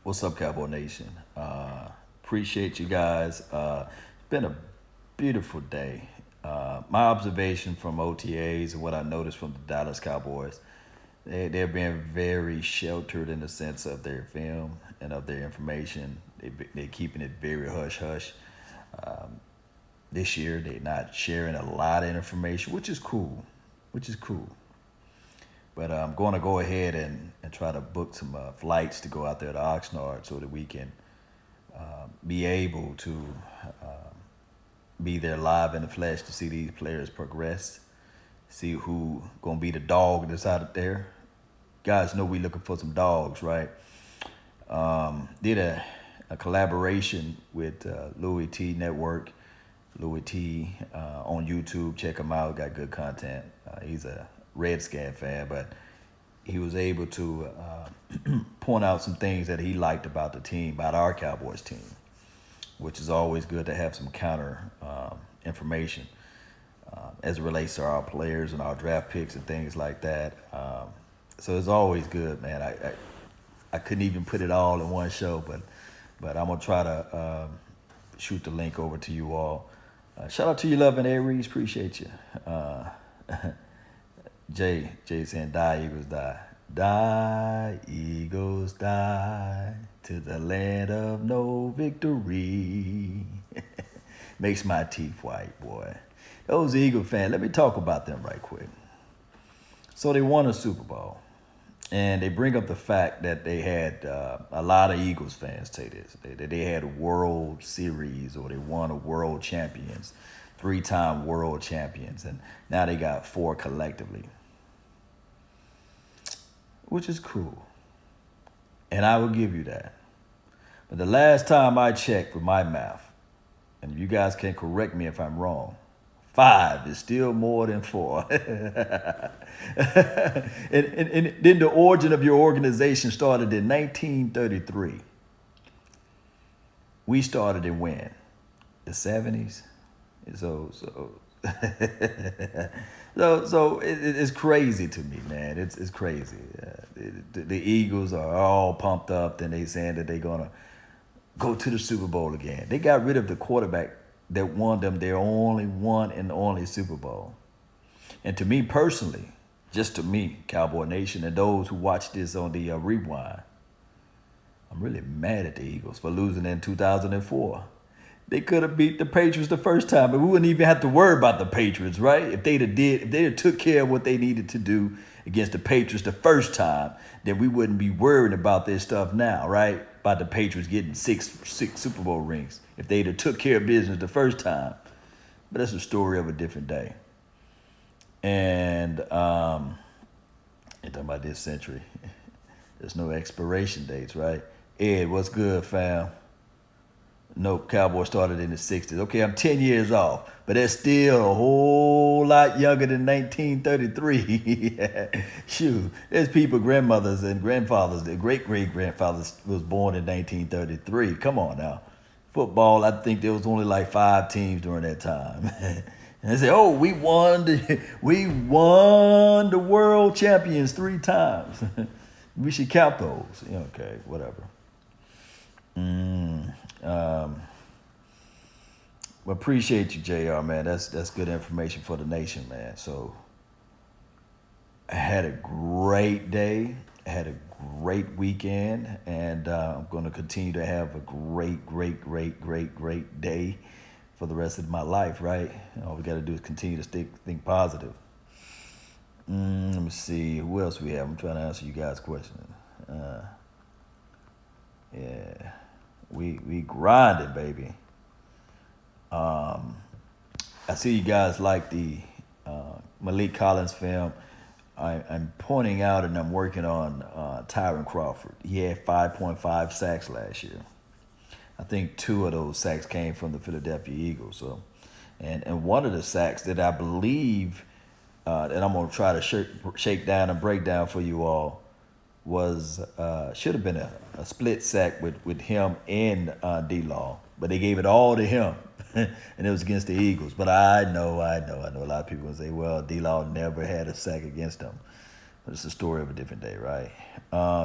What's up, Cowboy Nation? Appreciate you guys. It's been a beautiful day. My observation from OTAs and what I noticed from the Dallas Cowboys, they're being very sheltered in the sense of their film and of their information. They're keeping it very hush hush. This year, they're not sharing a lot of information, which is cool. Which is cool. But I'm going to go ahead and try to book some flights to go out there to Oxnard so that we can be able to be there live in the flesh to see these players progress, see who going to be the dog that's out there. Guys know we looking for some dogs, right? Did a collaboration with Louis T Network, Louis T on YouTube. Check him out. Got good content. He's a Redskin fan, but he was able to point out some things that he liked about the team, about our Cowboys team, which is always good to have some counter information as it relates to our players and our draft picks and things like that. So it's always good, man. I couldn't even put it all in one show, but I'm gonna try to shoot the link over to you all. Shout out to you, Love and Aries. Appreciate you. Jay saying, "Die Eagles die, die Eagles die to the land of no victory." Makes my teeth white, boy. Those Eagle fans. Let me talk about them right quick. So they won a Super Bowl. And they bring up the fact that they had a lot of Eagles fans say this. They had a World Series or they won a World Champions, 3-time World Champions. And now they got 4 collectively, which is cool. And I will give you that. But the last time I checked with my math, and you guys can correct me if I'm wrong, 5 is still more than 4. and then the origin of your organization started in 1933. We started in when? The 70s? So it's crazy to me, man. It's crazy. The Eagles are all pumped up, and they saying that they're going to go to the Super Bowl again. They got rid of the quarterback that won them their only one and only Super Bowl. And to me personally, just to me, Cowboy Nation, and those who watch this on the rewind, I'm really mad at the Eagles for losing in 2004. They could have beat the Patriots the first time, but we wouldn't even have to worry about the Patriots, right? If they took care of what they needed to do against the Patriots the first time, then we wouldn't be worrying about this stuff now, right? About the Patriots getting six Super Bowl rings if they'd have took care of business the first time. But that's a story of a different day. And you're talking about this century. There's no expiration dates, right? Ed, what's good, fam? Nope, Cowboys started in the 60s. Okay, I'm 10 years off, but that's still a whole lot younger than 1933. Shoot, there's people, grandmothers and grandfathers, their great-great-grandfathers was born in 1933. Come on now. Football, I think there was only like 5 teams during that time. And they say, oh, we won the world champions 3 times. We should count those. Okay, whatever. Well, appreciate you, JR, man. That's good information for the nation, man. So I had a great day. I had a great weekend, and I'm going to continue to have a great day for the rest of my life, right? All we got to do is continue to think positive. Let me see. Who else we have? I'm trying to answer you guys' questions. Yeah. We grinding, baby. I see you guys like the Malik Collins film. I'm pointing out and I'm working on Tyron Crawford. He had 5.5 sacks last year. I think 2 of those sacks came from the Philadelphia Eagles. So, and one of the sacks that I believe that I'm gonna try to shake down and break down for you all was should have been a split sack with him and D-Law, but they gave it all to him, and it was against the Eagles. But I know a lot of people will say, well, D-Law never had a sack against them. But it's a story of a different day, right?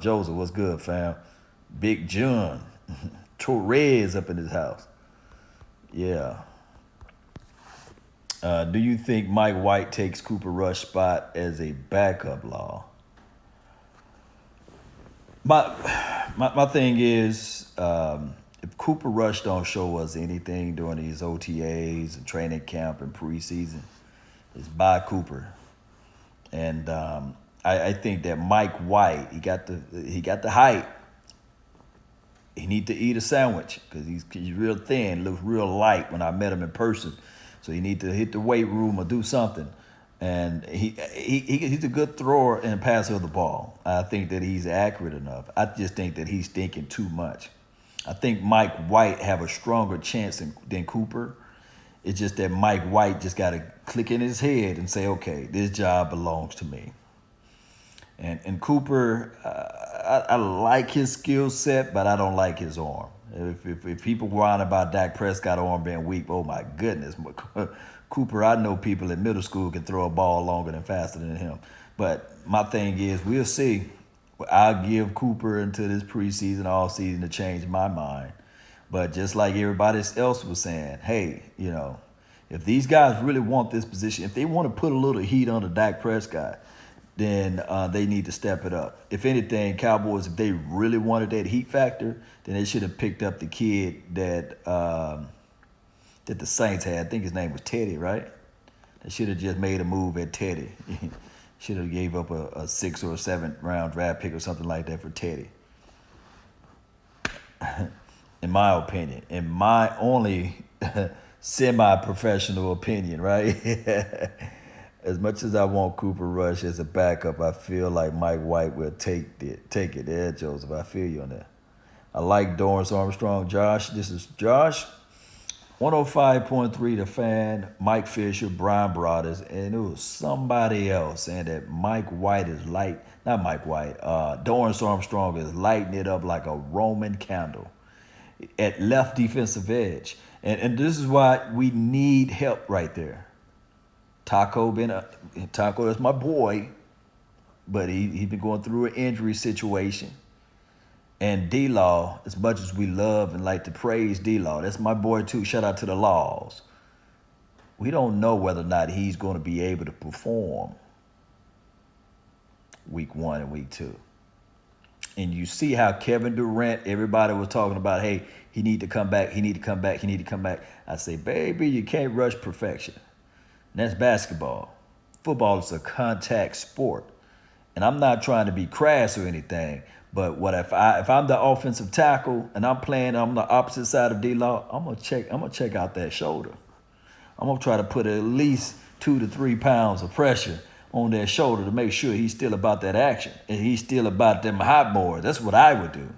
Joseph, what's good, fam? Big John, Torres up in his house. Yeah. Do you think Mike White takes Cooper Rush spot as a backup law? My thing is, if Cooper Rush don't show us anything during these OTAs and training camp and preseason, it's by Cooper. And I think that Mike White, he got the height. He need to eat a sandwich because he's real thin, looks real light when I met him in person. So he need to hit the weight room or do something. And he's a good thrower and passer of the ball. I think that he's accurate enough. I just think that he's thinking too much. I think Mike White have a stronger chance than Cooper. It's just that Mike White just got to click in his head and say, okay, this job belongs to me. And Cooper, I like his skill set, but I don't like his arm. If people whine about Dak Prescott arm being weak, oh my goodness. Cooper, I know people in middle school can throw a ball longer and faster than him. But my thing is, we'll see. I'll give Cooper until this preseason, all season to change my mind. But just like everybody else was saying, hey, if these guys really want this position, if they want to put a little heat on the Dak Prescott, then they need to step it up. If anything, Cowboys, if they really wanted that heat factor, then they should have picked up the kid that the Saints had. I think his name was Teddy, right? They should have just made a move at Teddy. Should have gave up a 6th or 7th round draft pick or something like that for Teddy. In my opinion, in my only semi-professional opinion, right? As much as I want Cooper Rush as a backup, I feel like Mike White will take it. There, Joseph, I feel you on that. I like Dorrance Armstrong. Josh, this is Josh. 105.3 The Fan, Mike Fisher, Brian Broaddus, and it was somebody else saying that Mike White is not Mike White, Dorrance Armstrong is lighting it up like a Roman candle at left defensive edge. And this is why we need help right there. Taco is my boy, but he been going through an injury situation. And D-Law, as much as we love and like to praise D-Law, that's my boy too. Shout out to the Laws. We don't know whether or not he's going to be able to perform week 1 and week 2. And you see how Kevin Durant, everybody was talking about, hey, he need to come back, he need to come back, he need to come back. I say, baby, you can't rush perfection. And that's basketball. Football is a contact sport. And I'm not trying to be crass or anything, but if I'm the offensive tackle and I'm playing on the opposite side of D-Law, I'm gonna check out that shoulder. I'm gonna try to put at least 2 to 3 pounds of pressure on that shoulder to make sure he's still about that action and he's still about them hot boards. That's what I would do.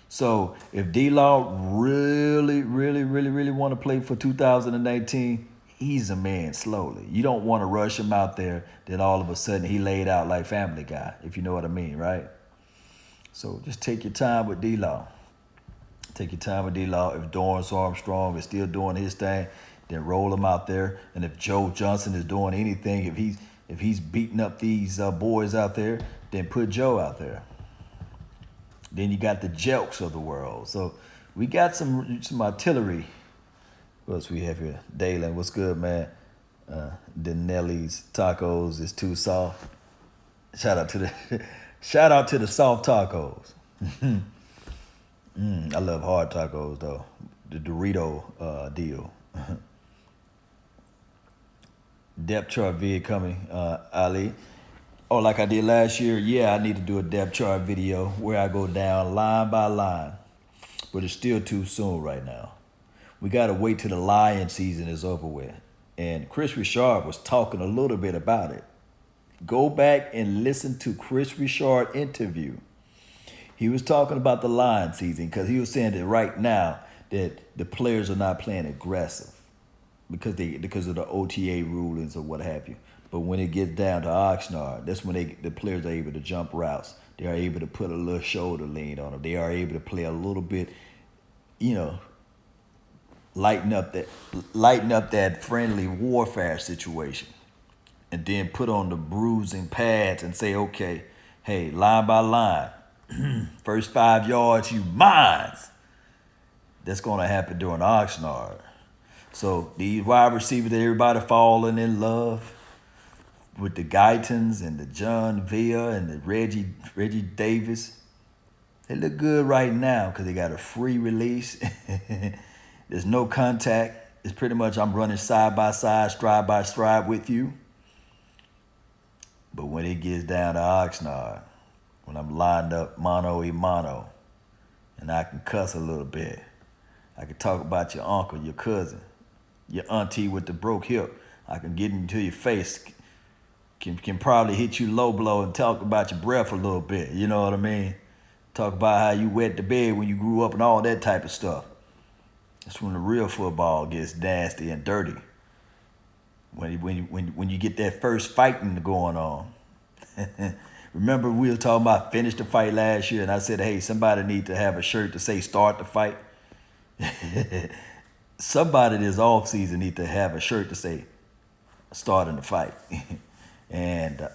So if D-Law really, really, really, really want to play for 2018, ease a man slowly. You don't want to rush him out there, then all of a sudden he laid out like Family Guy, if you know what I mean, right? So just take your time with D-Law. Take your time with D-Law. If Dorrance Armstrong is still doing his thing, then roll him out there. And if Joe Johnson is doing anything, if he's beating up these boys out there, then put Joe out there. Then you got the Jelks of the world. So we got some artillery. What else we have here? Dalen, what's good, man? Denelli's tacos is too soft. Shout out to the soft tacos. I love hard tacos though. The Dorito deal. Depth chart vid coming, Ali. Oh, like I did last year. Yeah, I need to do a depth chart video where I go down line by line, but it's still too soon right now. We got to wait till the Lion season is over with. And Chris Richard was talking a little bit about it. Go back and listen to Chris Richard interview. He was talking about the Lion season because he was saying that right now that the players are not playing aggressive because of the OTA rulings or what have you. But when it gets down to Oxnard, that's when the players are able to jump routes. They are able to put a little shoulder lean on them. They are able to play a little bit, lighten up that friendly warfare situation, and then put on the bruising pads and say, okay, hey, line by line, First 5 yards, you mine. That's going to happen during Oxnard. So these wide receivers that everybody falling in love with, the Guytons and the John Villa and the Reggie Davis, they look good right now because they got a free release. There's no contact. It's pretty much I'm running side by side, stride by stride with you. But when it gets down to Oxnard, when I'm lined up mano a mano, and I can cuss a little bit, I can talk about your uncle, your cousin, your auntie with the broke hip. I can get into your face, can probably hit you low blow and talk about your breath a little bit. You know what I mean? Talk about how you wet the bed when you grew up and all that type of stuff. That's when the real football gets nasty and dirty. When you get that first fighting going on. Remember we were talking about finish the fight last year, and I said, hey, somebody need to have a shirt to say start the fight. Somebody this offseason need to have a shirt to say starting the fight. And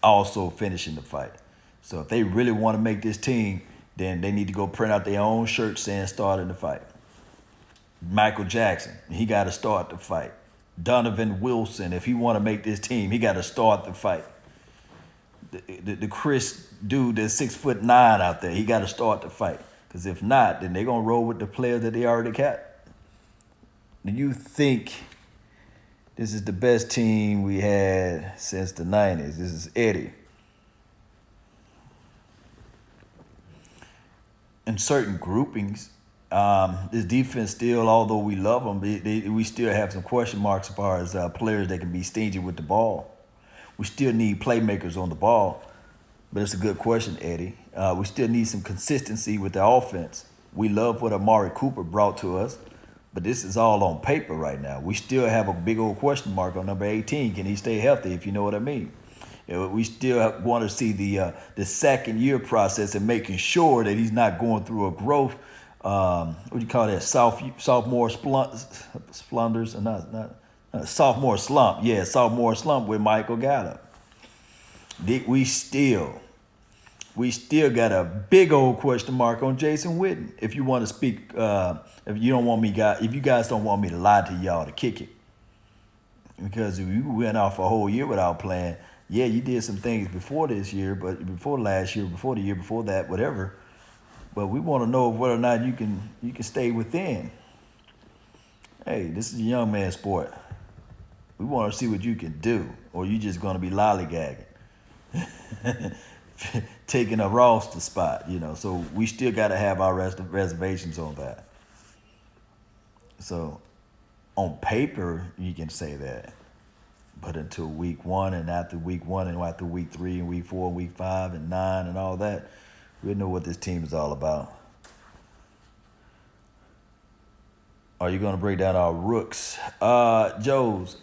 also finishing the fight. So if they really want to make this team, then they need to go print out their own shirt saying starting the fight. Michael Jackson, he got to start the fight. Donovan Wilson, if he want to make this team, he got to start the fight. The Chris dude that's 6'9" out there, he got to start the fight. Because if not, then they're going to roll with the players that they already got. Do you think this is the best team we had since the 90s? This is Eddie. In certain groupings, this defense still, although we love them, we still have some question marks as far as players that can be stingy with the ball. We still need playmakers on the ball, but it's a good question, Eddie. We still need some consistency with the offense. We love what Amari Cooper brought to us, but this is all on paper right now. We still have a big old question mark on number 18. Can he stay healthy, if you know what I mean? We still want to see the second year process and making sure that he's not going through a growth, what do you call that, sophomore splunders, or not sophomore slump. Yeah, sophomore slump with Michael Gallup. We still got a big old question mark on Jason Witten. If you want to speak, if you guys don't want me to lie to y'all, to kick it, because if you went off a whole year without playing, yeah, you did some things before this year, but before last year, before the year before that, whatever. But we want to know whether or not you can stay within. Hey, this is a young man's sport. We want to see what you can do, or you just going to be lollygagging, taking a roster spot, So we still got to have our reservations on that. So on paper, you can say that. But until week 1 and after week 1 and after week 3 and week 4 and week 5 and 9 and all that, we know what this team is all about. Are you going to break down our rooks? Joes,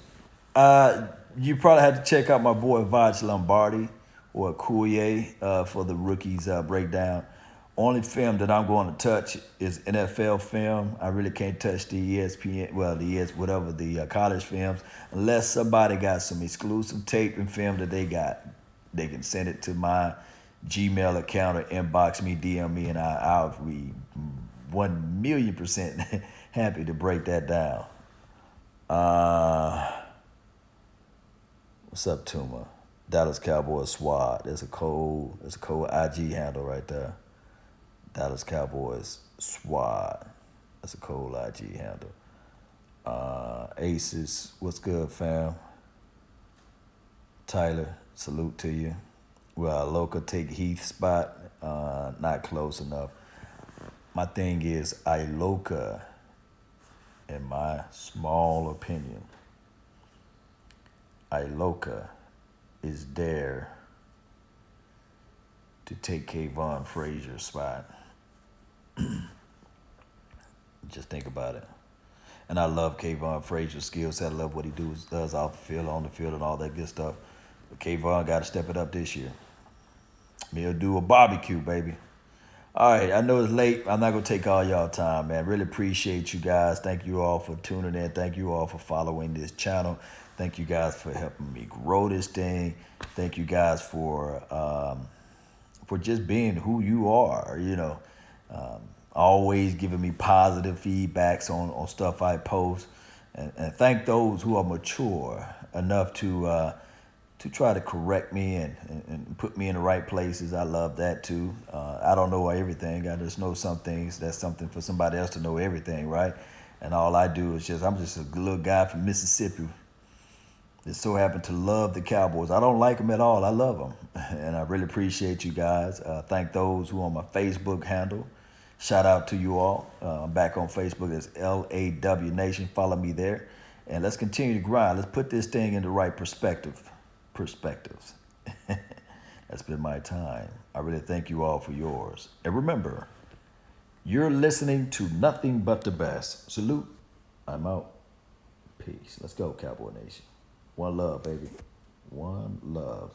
you probably had to check out my boy Vaj Lombardi or Coulier for the rookies breakdown. Only film that I'm going to touch is NFL film. I really can't touch the ESPN, the college films, unless somebody got some exclusive tape and film that they got. They can send it to my Gmail account or inbox me, DM me, and I'll be 1,000,000% happy to break that down. What's up, Tuma? Dallas Cowboys SWAT. There's a cold IG handle right there. Dallas Cowboys SWAT. That's a cold IG handle. Aces, what's good, fam? Tyler, salute to you. Well, Loca take Heath's spot. Not close enough. My thing is, Iloka, in my small opinion, Iloka is there to take Kayvon Frazier's spot. Just think about it. And I love Kayvon Frazier's skill set. I love what he does off the field, on the field, and all that good stuff. But Kayvon got to step it up this year. We'll do a barbecue, baby. All right, I know it's late. I'm not going to take all y'all time, man. Really appreciate you guys. Thank you all for tuning in. Thank you all for following this channel. Thank you guys for helping me grow this thing. Thank you guys for for just being who you are, always giving me positive feedbacks on stuff I post. And thank those who are mature enough to try to correct me and put me in the right places. I love that too. I don't know everything. I just know some things. That's something for somebody else to know everything, right? And all I do is I'm just a little guy from Mississippi that so happen to love the Cowboys. I don't like them at all. I love them. And I really appreciate you guys. Thank those who are on my Facebook handle. Shout out to you all. I'm back on Facebook as LAW Nation. Follow me there. And let's continue to grind. Let's put this thing in the right perspectives. That's been my time. I really thank you all for yours. And remember, you're listening to nothing but the best. Salute. I'm out. Peace. Let's go, Cowboy Nation. One love, baby. One love.